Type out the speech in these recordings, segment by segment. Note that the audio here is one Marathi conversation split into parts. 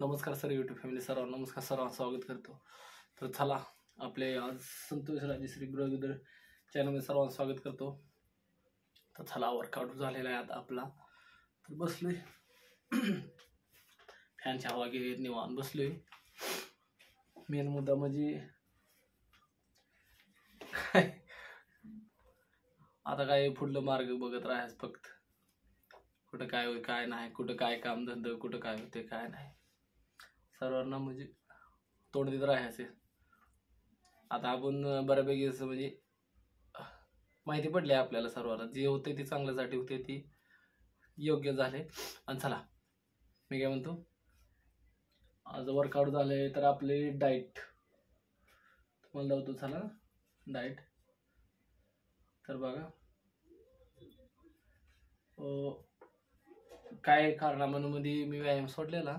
नमस्कार सर यूट्यूब फॅमिली सर्वांना नमस्कार, सर्वांचं स्वागत करतो. तर चला आपले आज संतोष राजेश्री ब्रदर चॅनलमध्ये सर्वांचं स्वागत करतो. तर चला वर्कआउट झालेला आहे आता आपला. तर बसलोय फॅनच्या हवा घेत निवांत बसलोय. मेन मुद्दा म्हणजे आता काय पुढलं मार्ग बघत राहायचं फक्त. कुठं काय होय काय नाही, कुठं काय काम धंदा, कुठं काय होते काय नाही, सर्वांना म्हणजे तोंड देत राहायचे. आता आपण बऱ्यापैकी असं म्हणजे माहिती पडली आपल्याला सर्वांना, जे होते ते चांगल्यासाठी होते, ती योग्य झाले. आणि चला मी काय म्हणतो, आज वर्कआउट झाले तर आपले डाएट तुम्हाला लावतो. चला डाएट. तर बघा काय कारणामध्ये मी व्यायाम सोडलेला,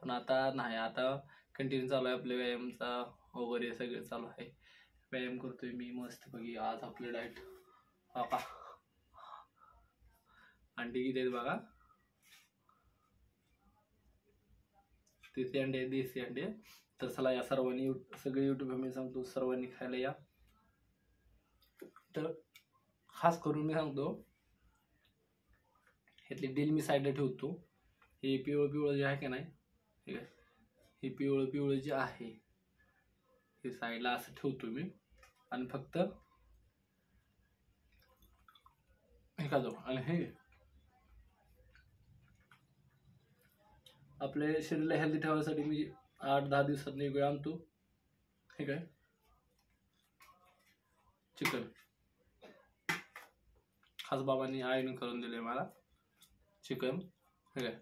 पण आता नाही, आता कंटिन्यू चालू आहे आपल्या व्यायामचा वगैरे सगळं चालू आहे. व्यायाम करतोय मी मस्त बघी. आज आपलं डाएट बाबा अंडी किती आहेत बघा, देशी अंडे, देशी अंडे. तर चला या सर्वांनी, सगळे यूट्यूब मी सांगतो सर्वांनी खायला या. तर खास करून मी सांगतो, ह्यातली डील मी साईडला ठेवतो. हे पिवळं जे आहे का नाही, ठीक आहे, हे पिवळं जे आहे हे साईडला असं ठेवतो मी. आणि फक्त हे का जाऊ, आणि हे आपल्या शरीराला हेल्दी ठेवण्यासाठी मी 8-10 दिवसात एक वेळ आणतो. ठीक आहे, चिकन खास बाबांनी आईने करून दिले मला चिकन. ठीक आहे,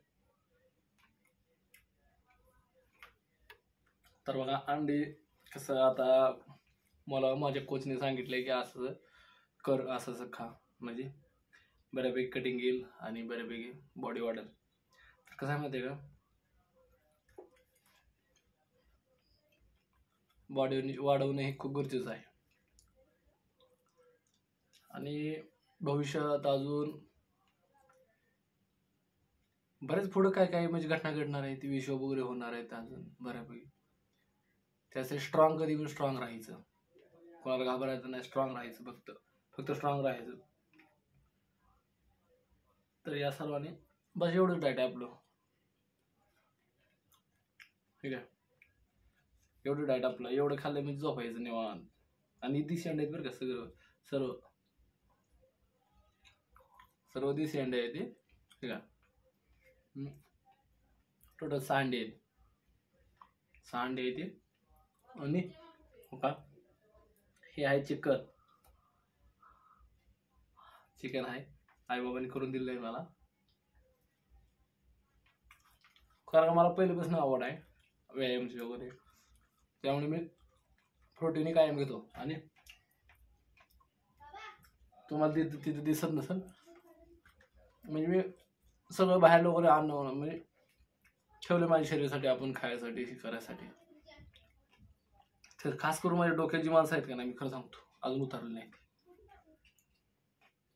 तर बघा अंडी कसं, आता मला माझ्या कोचने सांगितलंय की असं कर, असं खा, म्हणजे बऱ्यापैकी कटिंग येईल आणि बऱ्यापैकी बॉडी वाढेल. तर कसं आहे माहिती आहे का, बॉडी वाढवणे हे खूप गरजेचं आहे. आणि भविष्यात अजून बरेच पुढं काय काय म्हणजे घटना घडणार आहे, ती विश्व वगैरे होणार आहेत अजून बऱ्यापैकी. त्यासाठी स्ट्रॉंग, कधी पण स्ट्रॉंग राहायचं, कोणाला घाबरायचं नाही, स्ट्रॉंग राहायचं, फक्त स्ट्रॉंग राहायचं. तर या सर्वांनी बस एवढंच डाएट आहे आपलं. ठीक आहे, एवढं डाएट आपलं, एवढं खाल्लं म्हणजे झोपायचं निवांत. आणि देशी अंडे आहेत बरं का, सर्व देशी अंडे आहेत ते. ठीक आहे, टोटल 6 अंडे आहेत, 6 अंडे आहेत ते. आणि हो का, हे आहे चिकन आहे, आईबाबांनी करून दिलेलं आहे मला, कारण मला पहिल्यापासून आवड आहे व्यायामची वगैरे, त्यामुळे मी प्रोटीन कायम घेतो. आणि तुम्हाला तिथं दिसत नसेल, म्हणजे मी सगळं बाहेर वगैरे आणणं म्हणजे ठेवलं माझ्या शरीरासाठी, आपण खायसाठी, करायसाठी. तर खास करून माझ्या डोक्याची माणसं आहेत का नाही, मी खरं सांगतो अजून उतरले नाही.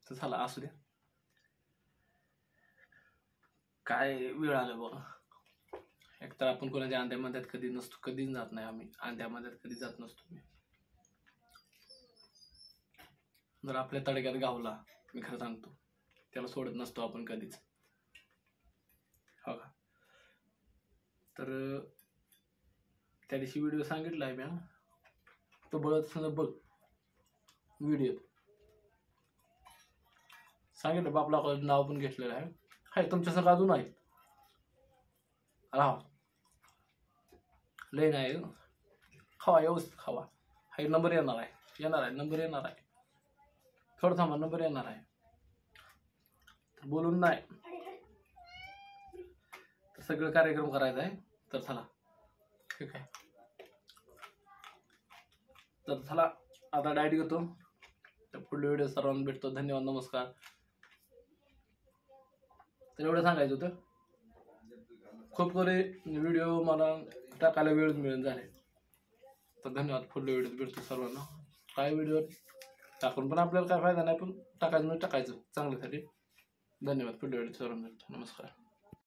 तर चला असू द्या, काय वेळ आलं बघा. एकतर आपण कोणाच्या अंड्यामध्ये कधी नसतो, कधीच जात नाही आम्ही अंड्यामध्ये, कधी जात नसतो मी. जर आपल्या तडक्यात गावला, मी खरं सांगतो त्याला सोडत नसतो आपण कधीच, हो का. तर त्या दिवशी व्हिडिओ सांगितला आहे मी, तो बघत बघ व्हिडिओ सांगितलं, बापला नाव पण घेतलेलं आहे तुमच्यासारखं अजून आहे. राहा लय नाही, खावा व्यवस्थित खावा. हाय नंबर येणार आहे, नंबर येणार आहे, थोडं थांबा, नंबर येणार आहे. बोलून नाही, तर सगळं कार्यक्रम करायचा आहे. तर चला ठीक आहे, तर चला आता डाएट घेतो. तर पुढल्या व्हिडिओ सर्वांना भेटतो. धन्यवाद, नमस्कार. तर एवढं सांगायचं होतं, खूप बरे व्हिडिओ मला टाकायला वेळच मिळून झाले. तर धन्यवाद, पुढल्या व्हिडिओत भेटतो सर्वांना. काय व्हिडिओ टाकून पण आपल्याला काय फायदा नाही, पण टाकायचं चांगल्यासाठी. धन्यवाद, पुढल्या व्हिडिओत सर्वांना भेटतो. नमस्कार.